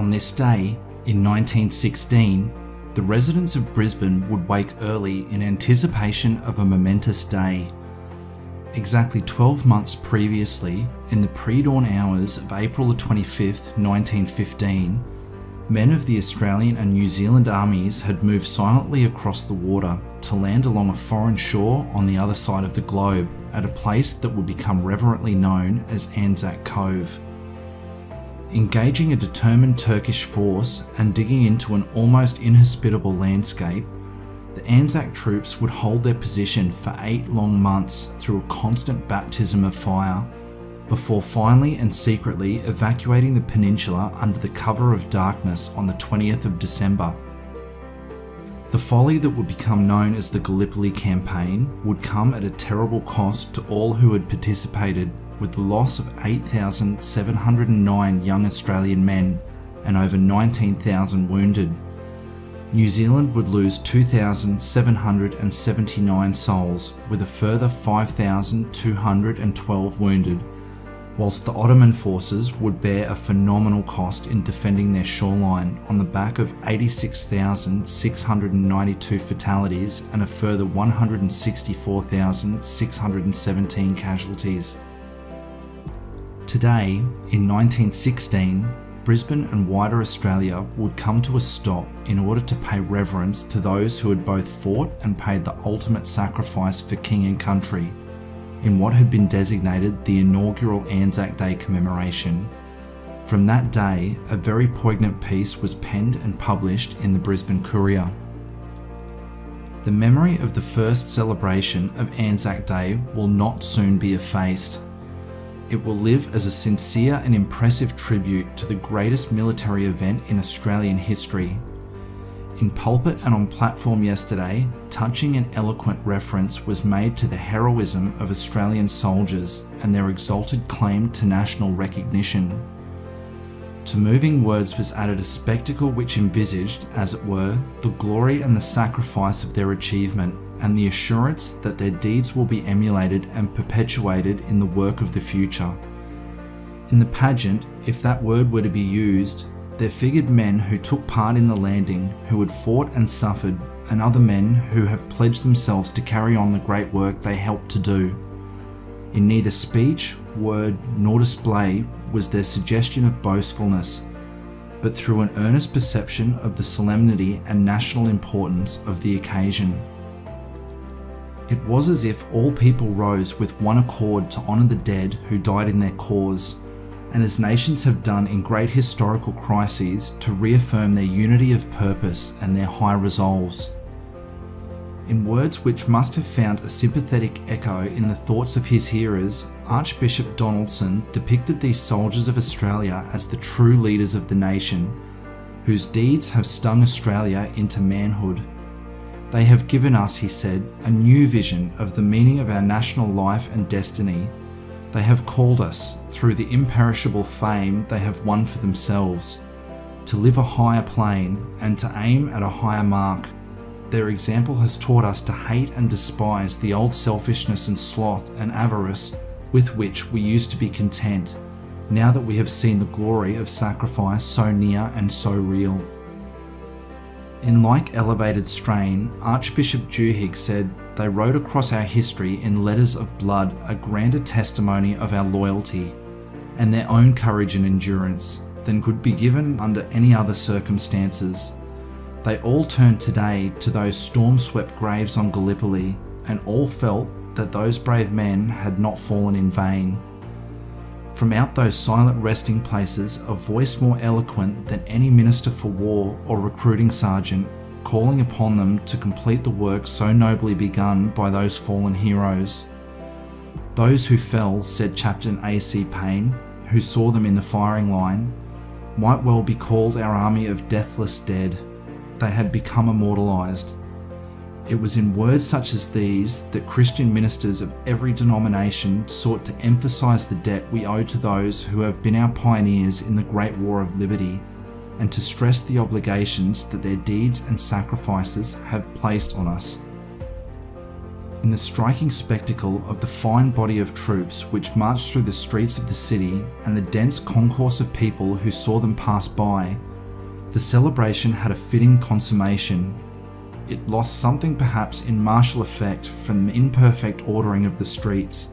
On this day, in 1916, the residents of Brisbane would wake early in anticipation of a momentous day. Exactly 12 months previously, in the pre-dawn hours of April the 25th, 1915, men of the Australian and New Zealand armies had moved silently across the water to land along a foreign shore on the other side of the globe at a place that would become reverently known as ANZAC Cove. Engaging a determined Turkish force and digging into an almost inhospitable landscape, the ANZAC troops would hold their position for 8 long months through a constant baptism of fire, before finally and secretly evacuating the peninsula under the cover of darkness on the 20th of December. The folly that would become known as the Gallipoli Campaign would come at a terrible cost to all who had participated, with the loss of 8,709 young Australian men and over 19,000 wounded. New Zealand would lose 2,779 souls, with a further 5,212 wounded, whilst the Ottoman forces would bear a phenomenal cost in defending their shoreline on the back of 86,692 fatalities and a further 164,617 casualties. Today, in 1916, Brisbane and wider Australia would come to a stop in order to pay reverence to those who had both fought and paid the ultimate sacrifice for king and country in what had been designated the inaugural ANZAC Day commemoration. From that day, a very poignant piece was penned and published in the Brisbane Courier. The memory of the first celebration of ANZAC Day will not soon be effaced. It will live as a sincere and impressive tribute to the greatest military event in Australian history. In pulpit and on platform yesterday, touching and eloquent reference was made to the heroism of Australian soldiers and their exalted claim to national recognition. To moving words was added a spectacle which envisaged, as it were, the glory and the sacrifice of their achievement, and the assurance that their deeds will be emulated and perpetuated in the work of the future. In the pageant, if that word were to be used, there figured men who took part in the landing, who had fought and suffered, and other men who have pledged themselves to carry on the great work they helped to do. In neither speech, word, nor display was there suggestion of boastfulness, but through an earnest perception of the solemnity and national importance of the occasion. It was as if all people rose with one accord to honour the dead who died in their cause, and as nations have done in great historical crises, to reaffirm their unity of purpose and their high resolves. In words which must have found a sympathetic echo in the thoughts of his hearers, Archbishop Donaldson depicted these soldiers of Australia as the true leaders of the nation, whose deeds have stung Australia into manhood. They have given us, he said, a new vision of the meaning of our national life and destiny. They have called us, through the imperishable fame they have won for themselves, to live a higher plane and to aim at a higher mark. Their example has taught us to hate and despise the old selfishness and sloth and avarice with which we used to be content, now that we have seen the glory of sacrifice so near and so real. In like elevated strain, Archbishop Duhigg said, "They wrote across our history in letters of blood a grander testimony of our loyalty, and their own courage and endurance, than could be given under any other circumstances. They all turned today to those storm-swept graves on Gallipoli, and all felt that those brave men had not fallen in vain. From out those silent resting places, a voice more eloquent than any minister for war or recruiting sergeant, calling upon them to complete the work so nobly begun by those fallen heroes. Those who fell," said Captain A.C. Payne, who saw them in the firing line, "might well be called our army of deathless dead. They had become immortalised." It was in words such as these that Christian ministers of every denomination sought to emphasise the debt we owe to those who have been our pioneers in the Great War of Liberty, and to stress the obligations that their deeds and sacrifices have placed on us. In the striking spectacle of the fine body of troops which marched through the streets of the city and the dense concourse of people who saw them pass by, The celebration had a fitting consummation. It lost something perhaps in martial effect from the imperfect ordering of the streets.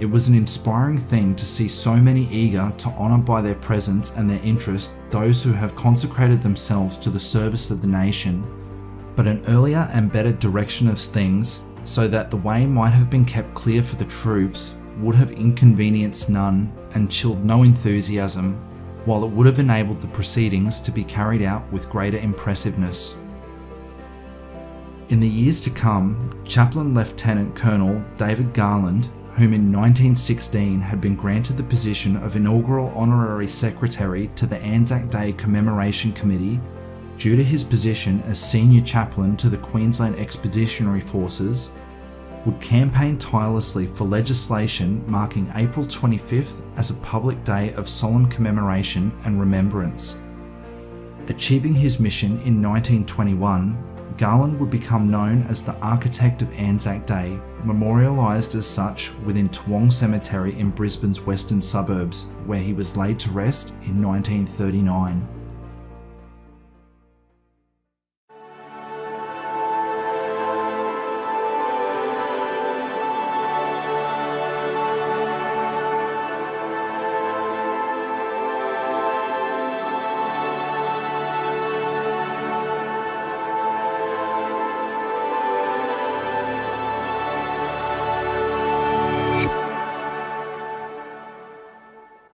It was an inspiring thing to see so many eager to honour by their presence and their interest those who have consecrated themselves to the service of the nation. But an earlier and better direction of things, so that the way might have been kept clear for the troops, would have inconvenienced none and chilled no enthusiasm, while it would have enabled the proceedings to be carried out with greater impressiveness. In the years to come, Chaplain Lieutenant Colonel David Garland, whom in 1916 had been granted the position of inaugural honorary secretary to the ANZAC Day Commemoration Committee, due to his position as senior chaplain to the Queensland Expeditionary Forces, would campaign tirelessly for legislation marking April 25th as a public day of solemn commemoration and remembrance. Achieving his mission in 1921, Garland would become known as the architect of ANZAC Day, memorialised as such within Toowong Cemetery in Brisbane's western suburbs, where he was laid to rest in 1939.